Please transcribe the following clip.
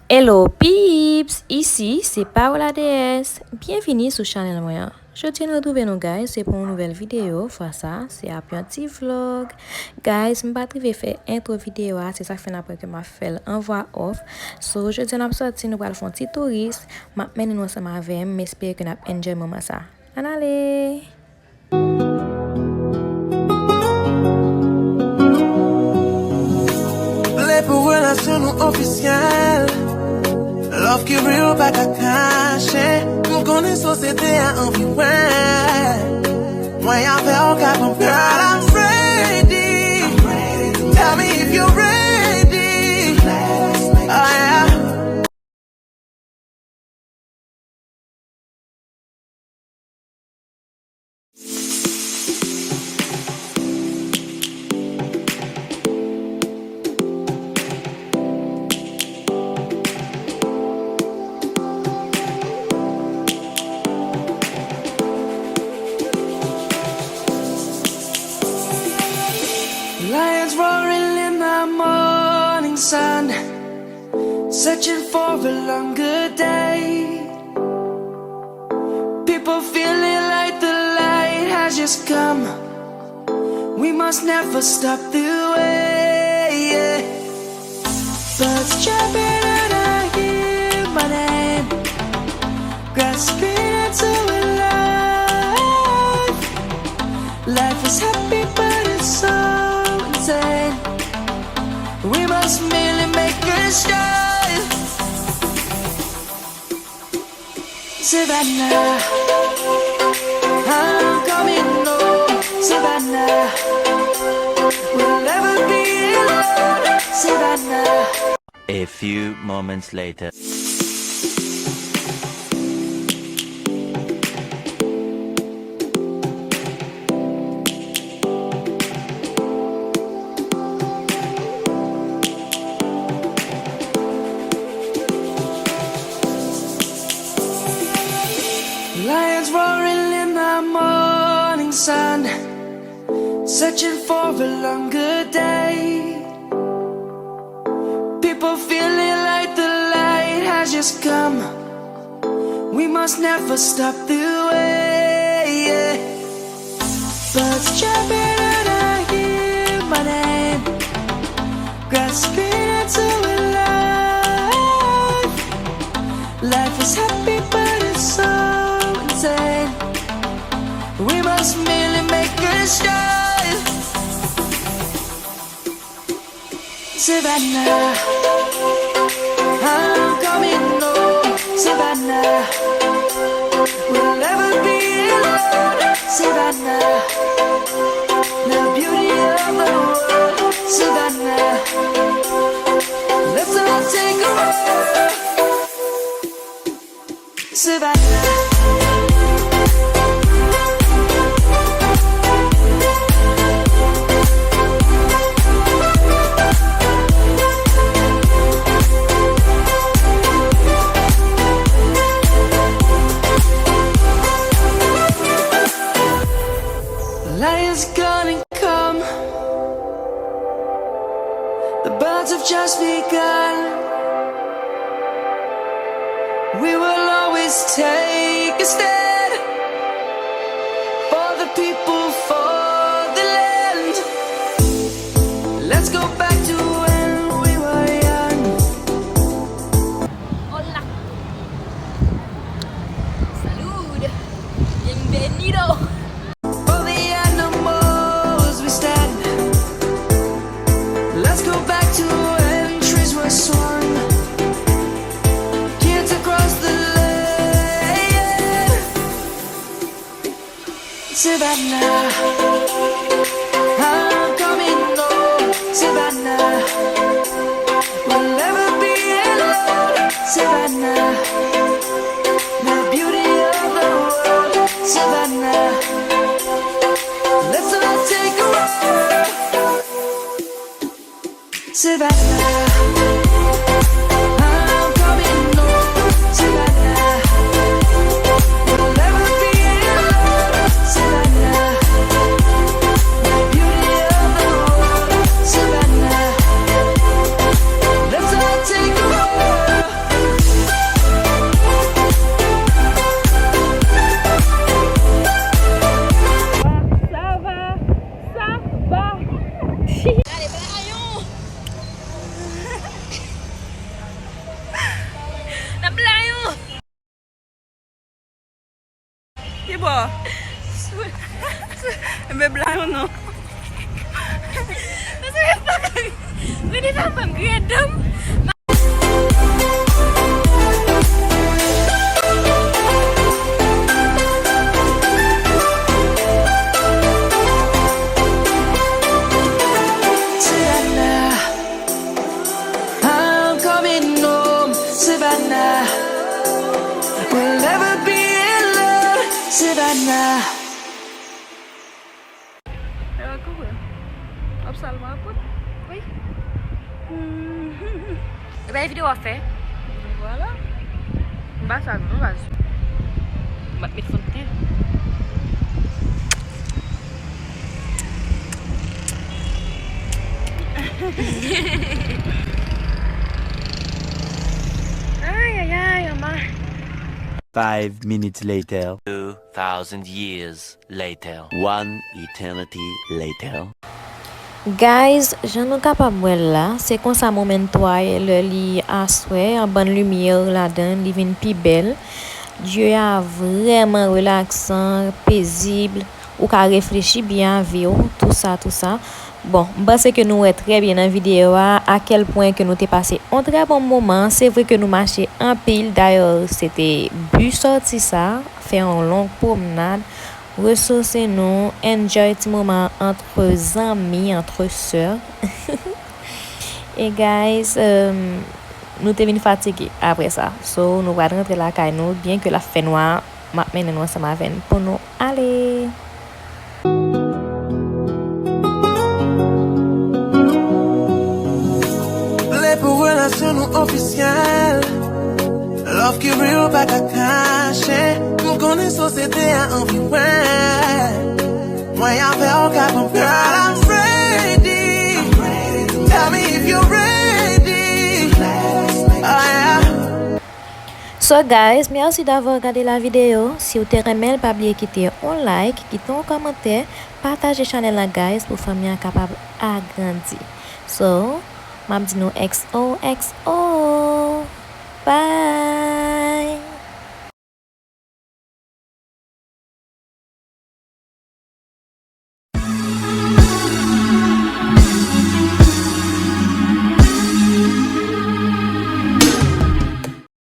Hello peeps, ici c'est Paola DS. Bienvenue sur channel moi. Je tiens à retrouver nous guys, c'est pour une nouvelle vidéo. Fois ça, c'est après un petit vlog. Guys, je vais pas faire intro vidéo, c'est ça que fait après que m'a fait en voix off. So, je tiens à sortir nous faire un petit touriste. M'a mené nous ensemble avec moi, j'espère que nous enjoy moment ça. Allez. Les pour relation nous officielle. Love qui real pas qu'à cacher. Nous connaissons société à envie, ouais. Moi, y'en fait aucun comme girl, I'm ready. Tell me if you're ready. Oh yeah. Lions roaring in the morning sun, searching for a longer day. People feeling like the light has just come. We must never stop the way. Birds jumping and I hear my name, grasping into a life. Life is happy but it's so insane. We must merely make a start. Savannah, I'm coming home. Savannah, we'll never be alone. Savannah. A few moments later. Lions roaring in the morning sun, searching for a longer day. People feeling like the light has just come. We must never stop the way. Birds jumping and I hear my name, grasping into a life. Life is happy but it's so insane. We must merely make a start. Savannah, I'm coming home. Savannah, we'll never be alone. Savannah, the beauty of the world. Savannah, let's all take a walk. Savannah. Lion's gonna come. The birds have just begun. We will always take a stand for the people, for the land. Let's go back to when we were young. Hola. Salud. Bienvenido. For the animals we stand. Let's go back to when trees were swung. Kids across the land. Savannah, I'm coming home. Savannah, we'll never be alone. Savannah, the beauty of the world. Savannah, let's all take a walk. Savannah, I'm coming home. Savannah, we'll never be alone. Savannah, the beauty of the world. Savannah, let's all take a walk. là. Mais blanc non. Mais des femmes me crier d'homme. Savannah, I'm coming home. Savannah, we'll never be alone. Savannah. Aku gue. Obsalma apa? Oui. Ben vidéo à faire. Voilà. Bah ça nous va. Mat mit fonte. Aïe aïe aïe, maman. 5 minutes later. 2,000 years later. One eternity later. Guys, je nou kapab wè la, c'est kon sa moment toy le li aswe, en bonne lumière la dan, li vin pi belle. Dieu a vraiment relaxant, paisible, ou ka réfléchi bien vie, tout ça, tout ça. Bon, pense que nous est très bien dans vidéo à quel point que nous t'ai passé un très bon moment. C'est vrai que nous marchons en pile. D'ailleurs, c'était but sorti ça, faire une longue promenade, ressourcer nous, enjoy ce moment entre amis, entre sœurs. Et guys, nous t'es venu fatigués après ça. So, nous allons rentrer la caille nous, bien que la fait noire, maintenant nous ça m'a pour nous aller. Pour relation nous officielle. Love qui real pas qu'à cacher. Nous connaissons société à envie, ouais. Moi, y'a fait aucun comme girl, I'm ready. Tell me if you're ready. Oh yeah. So guys, merci d'avoir regardé la vidéo. Si vous avez aimé, pas oublier quitter un like, quitter un commentaire, partager la chaîne guys pour famille capable agrandir. So, m'a dit nous XOXO. Bye.